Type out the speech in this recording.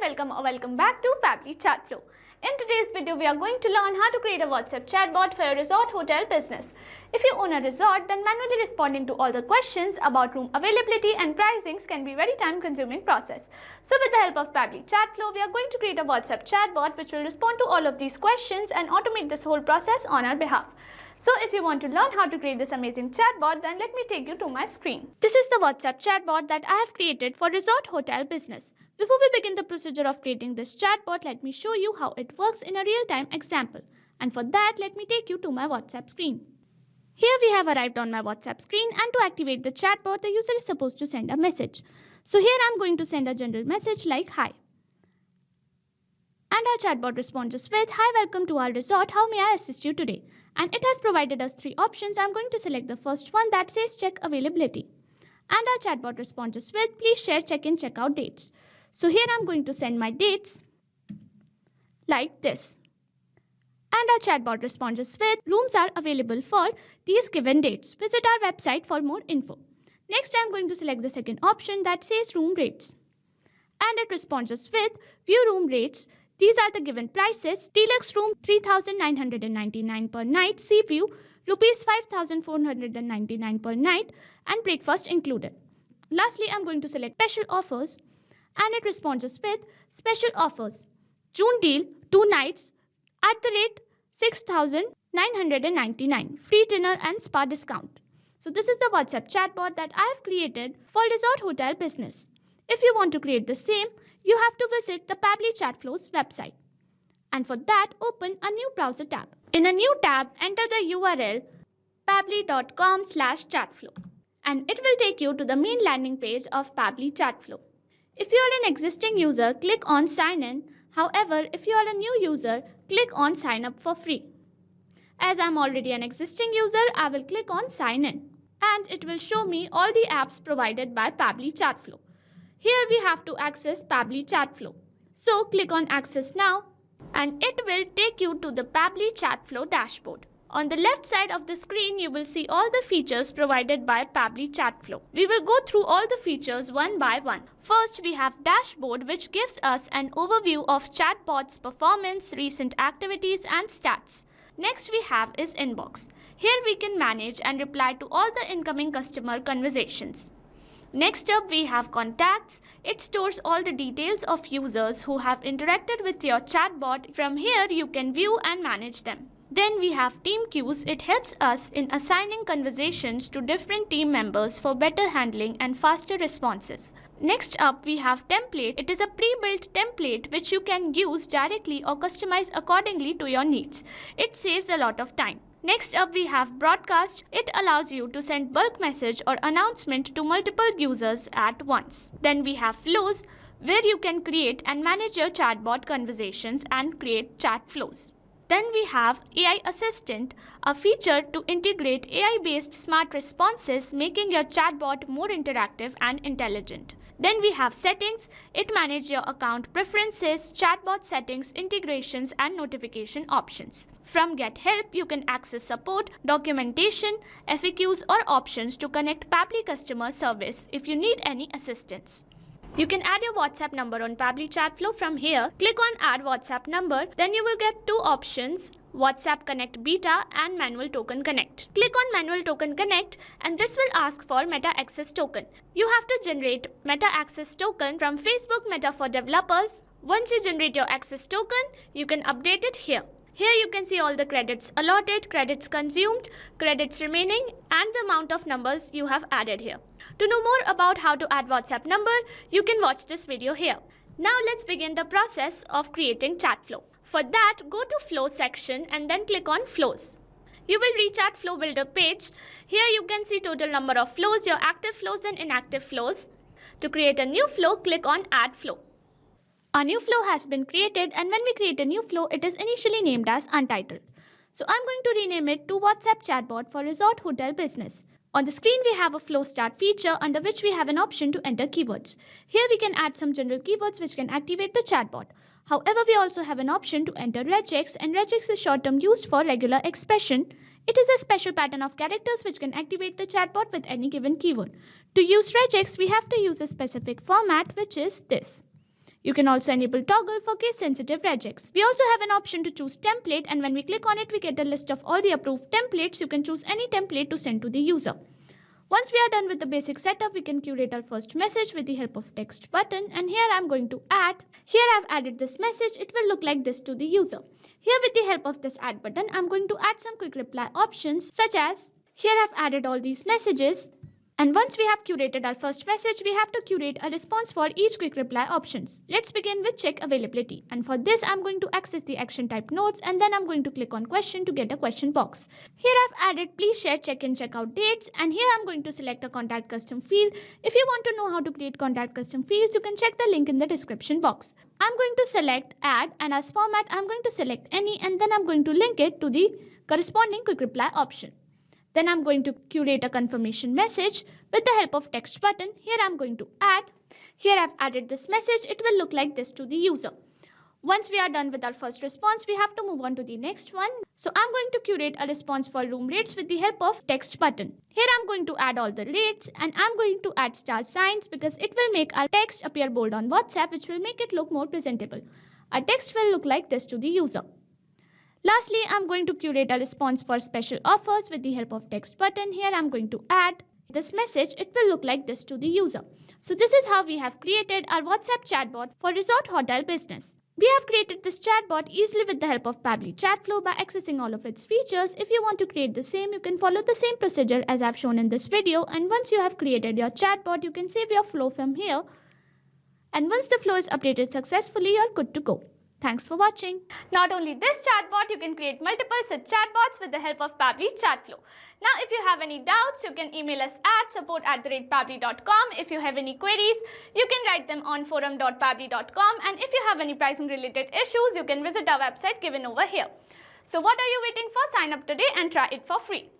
welcome or welcome back to Pabbly Chatflow. In today's video, we are going to learn how to create a WhatsApp chatbot for your resort hotel business. If you own a resort, then manually responding to all the questions about room availability and pricings can be a very time-consuming process. So with the help of Pabbly Chatflow, we are going to create a WhatsApp chatbot which will respond to all of these questions and automate this whole process on our behalf. So if you want to learn how to create this amazing chatbot, then let me take you to my screen. This is the WhatsApp chatbot that I have created for resort hotel business. Before we begin the procedure of creating this chatbot, let me show you how it works in a real-time example. And for that, let me take you to my WhatsApp screen. Here we have arrived on my WhatsApp screen, and to activate the chatbot, the user is supposed to send a message. So here I'm going to send a general message like hi. And our chatbot responds with, "Hi, welcome to our resort. How may I assist you today?" And it has provided us three options. I'm going to select the first one that says check availability. And our chatbot responds with, "Please share check-in, check-out dates." So here I'm going to send my dates like this. And our chatbot responds with, "Rooms are available for these given dates. Visit our website for more info." Next, I'm going to select the second option that says room rates. And it responds with, "View room rates. These are the given prices. Deluxe room 3,999 per night. Sea view rupees 5,499 per night and breakfast included." Lastly, I'm going to select special offers. And it responds with special offers. June deal 2 nights at the rate 6,999. Free dinner and spa discount. So this is the WhatsApp chatbot that I have created for resort hotel business. If you want to create the same, you have to visit the Pabbly Chatflow's website. And for that, open a new browser tab. In a new tab, enter the URL pabbly.com/chatflow. And it will take you to the main landing page of Pabbly Chatflow. If you are an existing user, click on Sign In. However, if you are a new user, click on Sign Up for free. As I am already an existing user, I will click on Sign In. And it will show me all the apps provided by Pabbly Chatflow. Here we have to access Pabbly Chatflow. So click on Access Now. And it will take you to the Pabbly Chatflow dashboard. On the left side of the screen, you will see all the features provided by Pabbly Chatflow. We will go through all the features one by one. First, we have Dashboard, which gives us an overview of chatbot's performance, recent activities, and stats. Next, we have is Inbox. Here we can manage and reply to all the incoming customer conversations. Next up, we have Contacts. It stores all the details of users who have interacted with your chatbot. From here, you can view and manage them. Then we have Team Queues. It helps us in assigning conversations to different team members for better handling and faster responses. Next up, we have Template. It is a pre-built template which you can use directly or customize accordingly to your needs. It saves a lot of time. Next up, we have Broadcast. It allows you to send bulk message or announcement to multiple users at once. Then we have Flows, where you can create and manage your chatbot conversations and create chat flows. Then we have AI Assistant, a feature to integrate AI-based smart responses, making your chatbot more interactive and intelligent. Then we have Settings. It manages your account preferences, chatbot settings, integrations, and notification options. From Get Help, you can access support, documentation, FAQs, or options to connect Pabbly customer service if you need any assistance. You can add your WhatsApp number on Pabbly Chatflow from here. Click on Add WhatsApp Number. Then you will get two options, WhatsApp Connect Beta and Manual Token Connect. Click on Manual Token Connect and this will ask for Meta Access Token. You have to generate Meta Access Token from Facebook Meta for Developers. Once you generate your access token, you can update it here. Here you can see all the credits allotted, credits consumed, credits remaining, and the amount of numbers you have added here. To know more about how to add WhatsApp number, you can watch this video here. Now let's begin the process of creating Chatflow. For that, go to Flow section and then click on Flows. You will reach at Flow Builder page. Here you can see total number of flows, your active flows and inactive flows. To create a new flow, click on Add Flow. A new flow has been created, and when we create a new flow, it is initially named as Untitled. So I'm going to rename it to WhatsApp Chatbot for Resort Hotel Business. On the screen, we have a Flow Start feature under which we have an option to enter keywords. Here we can add some general keywords which can activate the chatbot. However, we also have an option to enter regex, and regex is short term used for regular expression. It is a special pattern of characters which can activate the chatbot with any given keyword. To use regex, we have to use a specific format, which is this. You can also enable toggle for case-sensitive regex. We also have an option to choose template, and when we click on it, we get a list of all the approved templates. You can choose any template to send to the user. Once we are done with the basic setup, we can curate our first message with the help of text button, and here I'm going to add. Here I've added this message. It will look like this to the user. Here with the help of this add button, I'm going to add some quick reply options such as, here I've added all these messages. And once we have curated our first message, we have to curate a response for each quick reply options. Let's begin with check availability. And for this, I'm going to access the action type nodes, and then I'm going to click on question to get a question box. Here I've added please share check-in checkout dates, and here I'm going to select a contact custom field. If you want to know how to create contact custom fields, you can check the link in the description box. I'm going to select add, and as format, I'm going to select any, and then I'm going to link it to the corresponding quick reply option. Then I'm going to curate a confirmation message with the help of text button. Here I'm going to add. Here I've added this message. It will look like this to the user. Once we are done with our first response, we have to move on to the next one. So I'm going to curate a response for room rates with the help of text button. Here I'm going to add all the rates, and I'm going to add star signs because it will make our text appear bold on WhatsApp, which will make it look more presentable. Our text will look like this to the user. Lastly, I'm going to curate a response for special offers with the help of text button. Here I'm going to add this message. It will look like this to the user. So this is how we have created our WhatsApp chatbot for resort hotel business. We have created this chatbot easily with the help of Pabbly Chatflow by accessing all of its features. If you want to create the same, you can follow the same procedure as I've shown in this video. And once you have created your chatbot, you can save your flow from here. And once the flow is updated successfully, you're good to go. Thanks for watching. Not only this chatbot, you can create multiple such chatbots with the help of Pabbly Chatflow. Now, if you have any doubts, you can email us at support@pabbly.com. If you have any queries, you can write them on forum.pabbly.com. And if you have any pricing related issues, you can visit our website given over here. So what are you waiting for? Sign up today and try it for free.